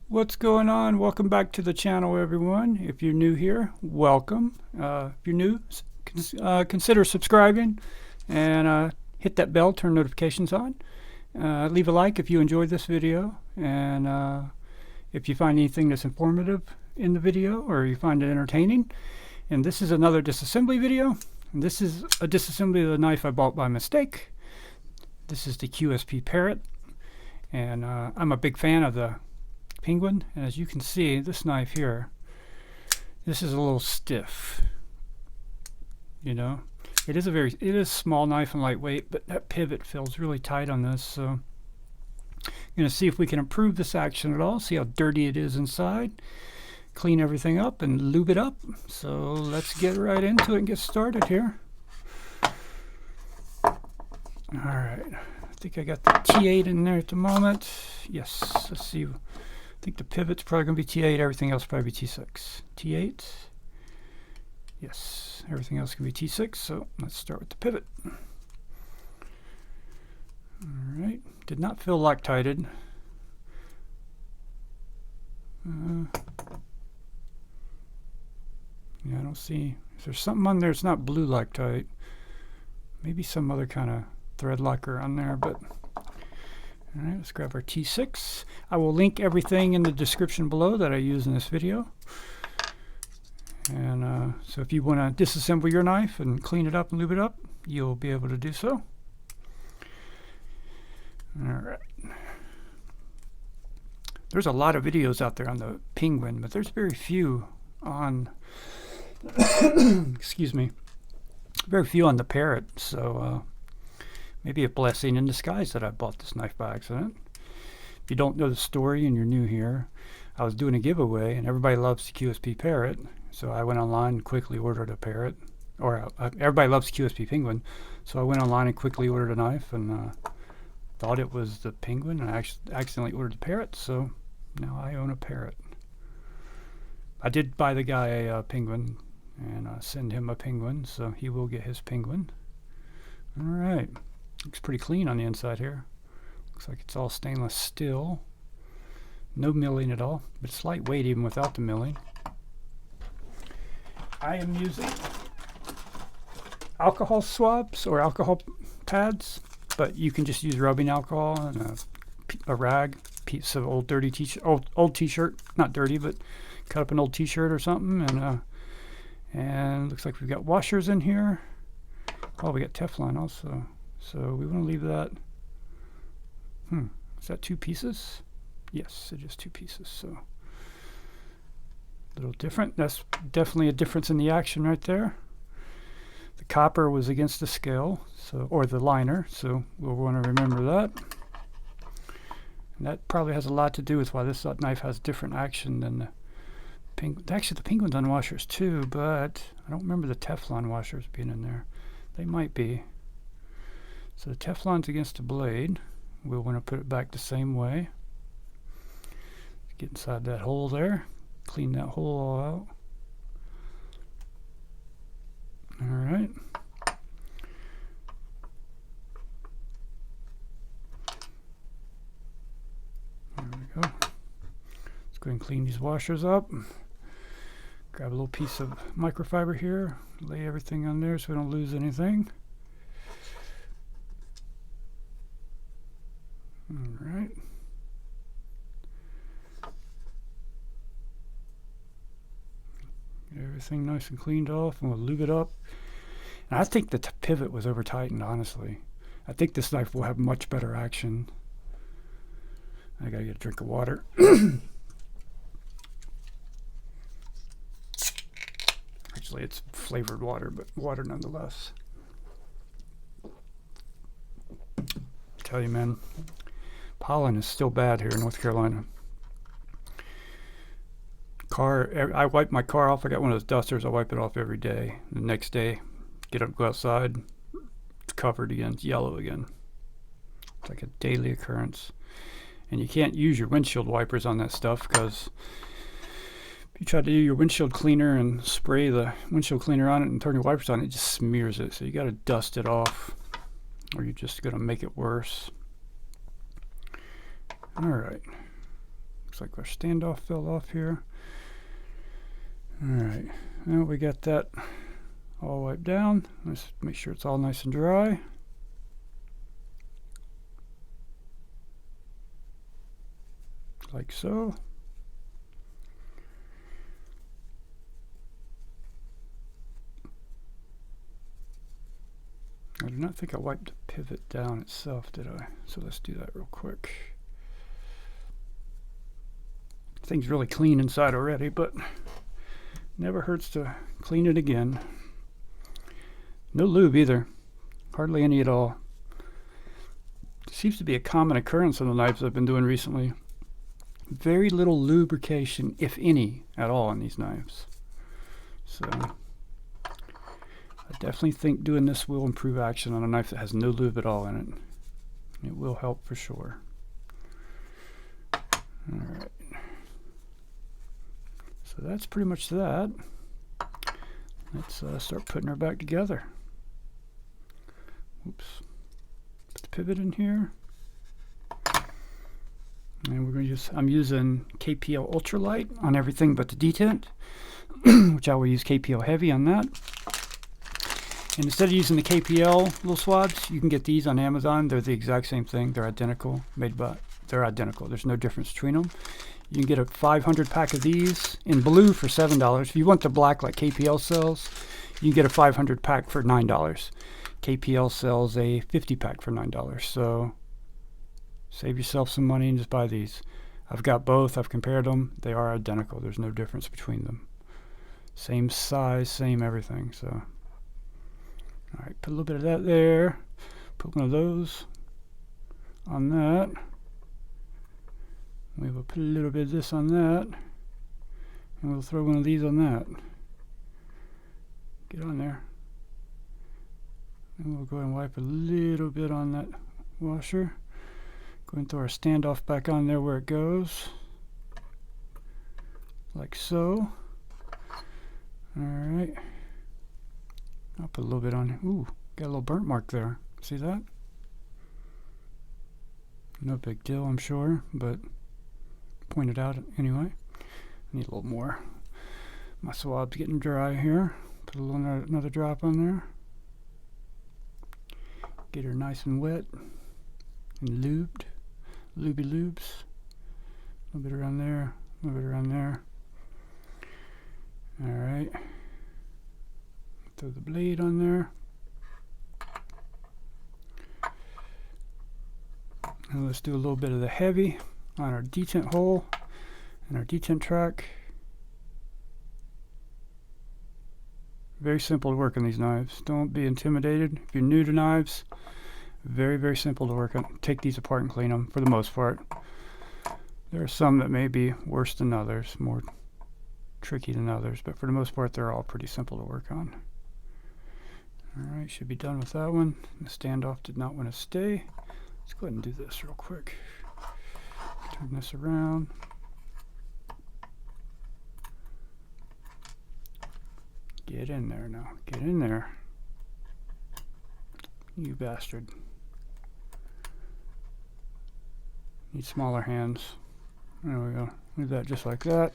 What's going on? Welcome back to the channel, everyone. If you're new here, welcome. If you're new, consider subscribing and hit that bell, turn notifications on. Leave a like if you enjoyed this video, and if you find anything that's informative in the video or you find it entertaining. And this is another disassembly video. And this is a disassembly of the knife I bought by mistake. This is the QSP Parrot, and I'm a big fan of the Penguin, and as you can see, this knife here, this is a little stiff. You know, it is a small knife and lightweight, but that pivot feels really tight on this. So I'm going to see if we can improve this action at all, see how dirty it is inside, clean everything up and lube it up. So let's get right into it and get started here. All right, I think I got the T8 in there at the moment. Yes, let's see. I think the pivot's probably going to be T8, everything else probably be T6. T8, yes, everything else can be T6, so let's start with the pivot. Alright, did not feel Loctited. Yeah, I don't see, if there's something on there, it's not blue Loctite. Maybe some other kind of thread locker on there, but alright, let's grab our T6. I will link everything in the description below that I use in this video. And so if you want to disassemble your knife and clean it up and lube it up, you'll be able to do so. Alright. There's a lot of videos out there on the Penguin, but there's very few on excuse me, very few on the Parrot. So maybe a blessing in disguise that I bought this knife by accident. If you don't know the story and you're new here, I was doing a giveaway and everybody loves the QSP Parrot, so I went online and quickly ordered a Parrot. Or everybody loves QSP Penguin, so I went online and quickly ordered a knife and thought it was the Penguin, and I accidentally ordered the Parrot, so now I own a Parrot. I did buy the guy a Penguin and send him a Penguin, so he will get his Penguin. Alright. Looks pretty clean on the inside here. Looks like it's all stainless steel. No milling at all, but it's lightweight even without the milling. I am using alcohol swabs or alcohol pads, but you can just use rubbing alcohol and a rag, piece of old dirty t-shirt, old t-shirt, not dirty, but cut up an old t-shirt or something, and looks like we've got washers in here. Oh, we got Teflon also. So we want to leave that. Is that 2 pieces? Yes, it is 2 pieces. So a little different. That's definitely a difference in the action right there. The copper was against the scale, so, or the liner, so we'll want to remember that. And that probably has a lot to do with why this knife has different action than the Penguin. Actually, the Penguin's on washers too, but I don't remember the Teflon washers being in there. They might be. So the Teflon's against the blade. We'll want to put it back the same way. Get inside that hole there. Clean that hole all out. Alright. There we go. Let's go ahead and clean these washers up. Grab a little piece of microfiber here. Lay everything on there so we don't lose anything. Alright. Get everything nice and cleaned off, and we'll lube it up. And I think the pivot was over tightened, honestly. I think this knife will have much better action. I gotta get a drink of water. Actually, it's flavored water, but water nonetheless. Tell you, man, pollen is still bad here in North Carolina. I wipe my car off. I got one of those dusters. I wipe it off every day. The next day, get up, go outside, it's covered again. It's yellow again. It's like a daily occurrence. And you can't use your windshield wipers on that stuff, because if you try to do your windshield cleaner and spray the windshield cleaner on it and turn your wipers on, it just smears it. So you got to dust it off, or you're just going to make it worse. All right. Looks like our standoff fell off here. Alright, now we got that all wiped down. Let's make sure it's all nice and dry. Like so. I do not think I wiped the pivot down itself, did I? So let's do that real quick. Thing's really clean inside already, but never hurts to clean it again. No lube either. Hardly any at all. Seems to be a common occurrence on the knives I've been doing recently. Very little lubrication, if any, at all on these knives. So I definitely think doing this will improve action on a knife that has no lube at all in it. It will help for sure. Alright. So that's pretty much that. Let's start putting her back together. Oops. Put the pivot in here. And we're going to use, I'm using KPL Ultralight on everything but the detent, which I will use KPL Heavy on that. And instead of using the KPL little swabs, you can get these on Amazon. They're the exact same thing. They're identical. They're identical. There's no difference between them. You can get a 500 pack of these in blue for $7. If you want the black like KPL sells, you can get a 500 pack for $9. KPL sells a 50 pack for $9. So save yourself some money and just buy these. I've got both. I've compared them. They are identical. There's no difference between them. Same size, same everything. So, all right, put a little bit of that there. Put one of those on that. We will put a little bit of this on that. And we'll throw one of these on that. Get on there. And we'll go ahead and wipe a little bit on that washer. Go and throw our standoff back on there where it goes. Like so. Alright. I'll put a little bit on. Ooh, got a little burnt mark there. See that? No big deal, I'm sure, but point it out anyway. I need a little more. My swab's getting dry here. Put a little another drop on there. Get her nice and wet and lubed. Lubey lubes. A little bit around there, a little bit around there. Alright. Throw the blade on there. And let's do a little bit of the heavy on our detent hole and our detent track. Very simple to work on these knives. Don't be intimidated. If you're new to knives, very, very simple to work on. Take these apart and clean them for the most part. There are some that may be worse than others, more tricky than others, but for the most part, they're all pretty simple to work on. Alright, should be done with that one. The standoff did not want to stay. Let's go ahead and do this real quick. Turn this around. Get in there now. Get in there. You bastard. Need smaller hands. There we go. Do that just like that.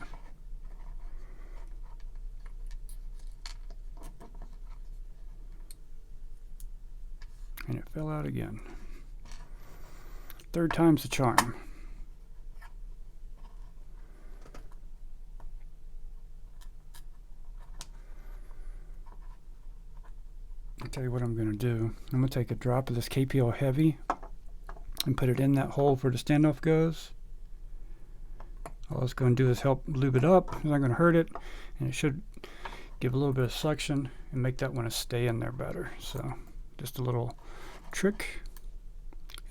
And it fell out again. Third time's the charm. I'll tell you what I'm going to do. I'm going to take a drop of this KPL Heavy and put it in that hole where the standoff goes. All it's going to do is help lube it up. It's not going to hurt it, and it should give a little bit of suction and make that one to stay in there better. So just a little trick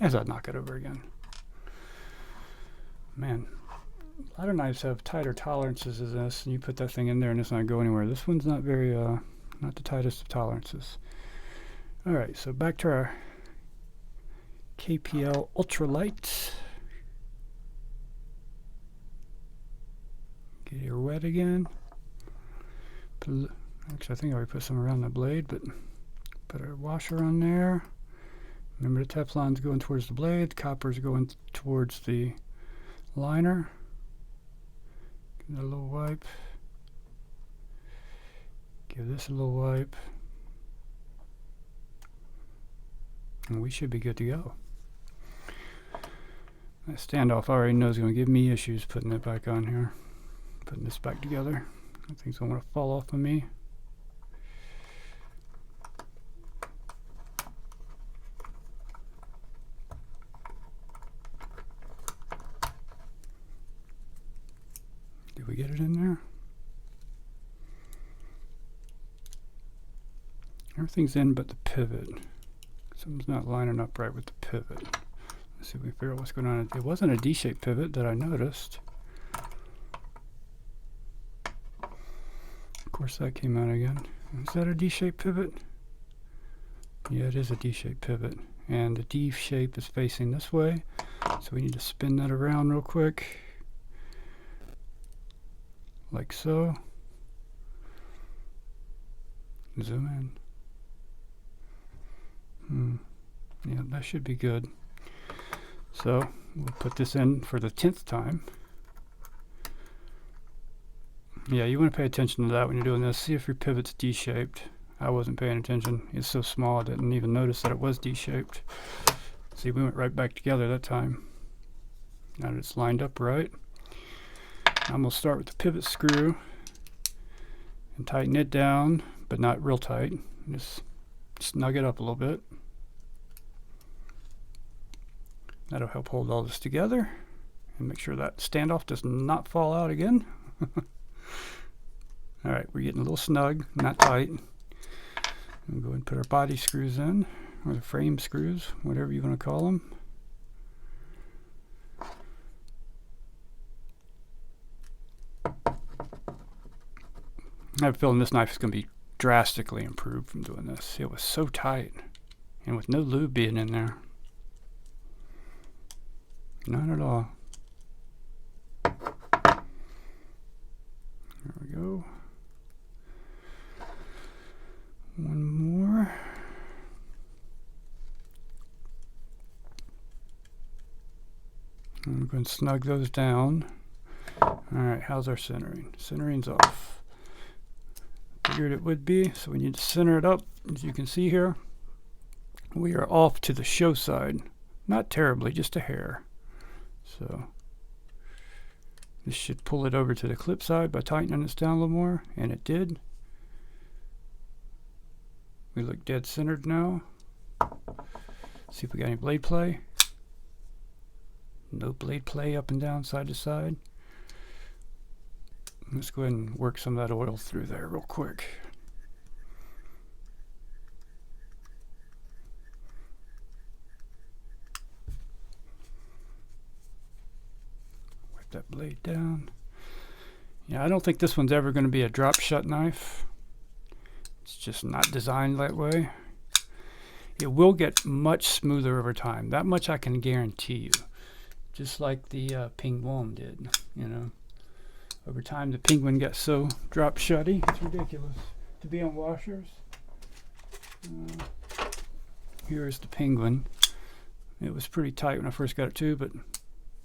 as I knock it over again. Man, a lot of knives have tighter tolerances than this, and you put that thing in there and it's not go anywhere. This one's not very, not the tightest of tolerances. Alright, so back to our KPL Ultralight. Get her wet again. Actually, I think I already put some around the blade, but put our washer on there. Remember, the Teflon's going towards the blade, the copper's going towards the liner. A little wipe. Give this a little wipe. And we should be good to go. That standoff I already know is going to give me issues putting it back on here. Putting this back together. I think it's going to fall off of me. Did we get it in there? Everything's in but the pivot. Something's not lining up right with the pivot. Let's see if we figure out what's going on. It wasn't a D-shaped pivot that I noticed. Of course that came out again. Is that a D-shaped pivot? Yeah, it is a D-shaped pivot. And the D shape is facing this way. So we need to spin that around real quick. Like so. Zoom in. Yeah, that should be good. So we'll put this in for the 10th time. Yeah, you want to pay attention to that when you're doing this. See if your pivot's D-shaped. I wasn't paying attention. It's so small I didn't even notice that it was D-shaped. See, we went right back together that time. Now that it's lined up right. I'm going to start with the pivot screw and tighten it down, but not real tight. Just snug it up a little bit. That'll help hold all this together and make sure that standoff does not fall out again. Alright, we're getting a little snug, not tight. We'll go ahead and put our body screws in, or the frame screws, whatever you want to call them. I have a feeling this knife is going to be drastically improved from doing this. It was so tight, and with no lube being in there. Not at all. There we go. One more. I'm going to snug those down. Alright, how's our centering? Centering's off. Figured it would be, so we need to center it up. As you can see here, we are off to the show side. Not terribly, just a hair. So this should pull it over to the clip side by tightening this down a little more, and it did. We look dead centered now. See if we got any blade play. No blade play up and down, side to side. Let's go ahead and work some of that oil through there real quick. Wipe that blade down. Yeah, I don't think this one's ever going to be a drop shut knife. It's just not designed that way. It will get much smoother over time. That much I can guarantee you. Just like the Penguin did, you know. Over time, the Penguin got so drop shutty, it's ridiculous. To be on washers. Here's the Penguin. It was pretty tight when I first got it too, but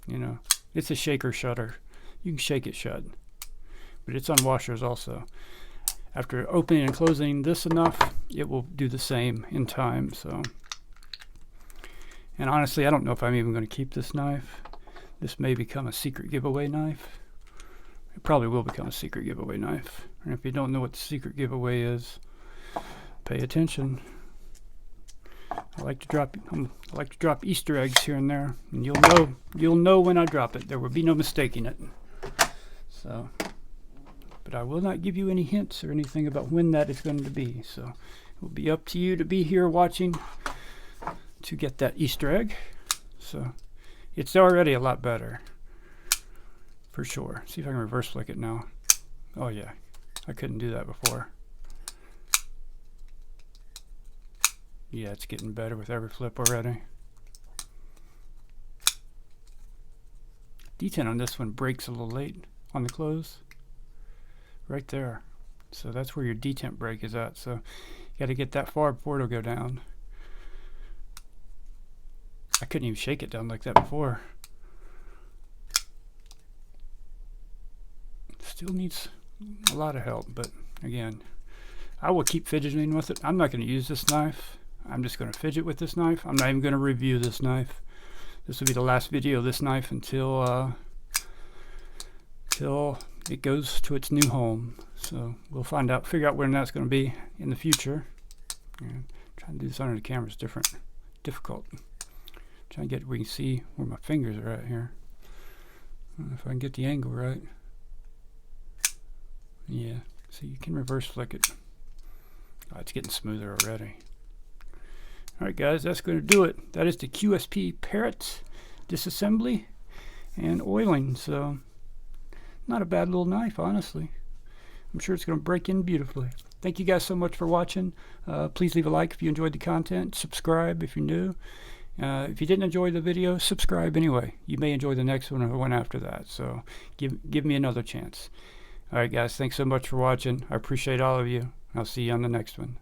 you know, it's a shaker shutter. You can shake it shut, but it's on washers also. After opening and closing this enough, it will do the same in time. So, and honestly, I don't know if I'm even going to keep this knife. This may become a secret giveaway knife. It probably will become a secret giveaway knife. And if you don't know what the secret giveaway is, pay attention. I like to drop Easter eggs here and there, and you'll know when I drop it. There will be no mistaking it. So, but I will not give you any hints or anything about when that is going to be. So it will be up to you to be here watching to get that Easter egg. So it's already a lot better. For sure. See if I can reverse flick it now. Oh yeah, I couldn't do that before. Yeah, it's getting better with every flip already. Detent on this one breaks a little late on the close. Right there. So that's where your detent break is at. So you got to get that far before it'll go down. I couldn't even shake it down like that before. Still needs a lot of help, but again, I will keep fidgeting with it. I'm not going to use this knife. I'm just going to fidget with this knife. I'm not even going to review this knife. This will be the last video of this knife until it goes to its new home. So we'll figure out when that's going to be in the future. And trying to do this under the camera is difficult. Trying to get where you can see where my fingers are at here. I don't know if I can get the angle right. Yeah, so you can reverse flick it. Oh, it's getting smoother already. Alright guys, that's going to do it. That is the QSP Parrot disassembly and oiling. So not a bad little knife, honestly. I'm sure it's going to break in beautifully. Thank you guys so much for watching. Please leave a like if you enjoyed the content. Subscribe if you're new. If you didn't enjoy the video, subscribe anyway. You may enjoy the next one or the one after that. So give me another chance. Alright guys, thanks so much for watching. I appreciate all of you. I'll see you on the next one.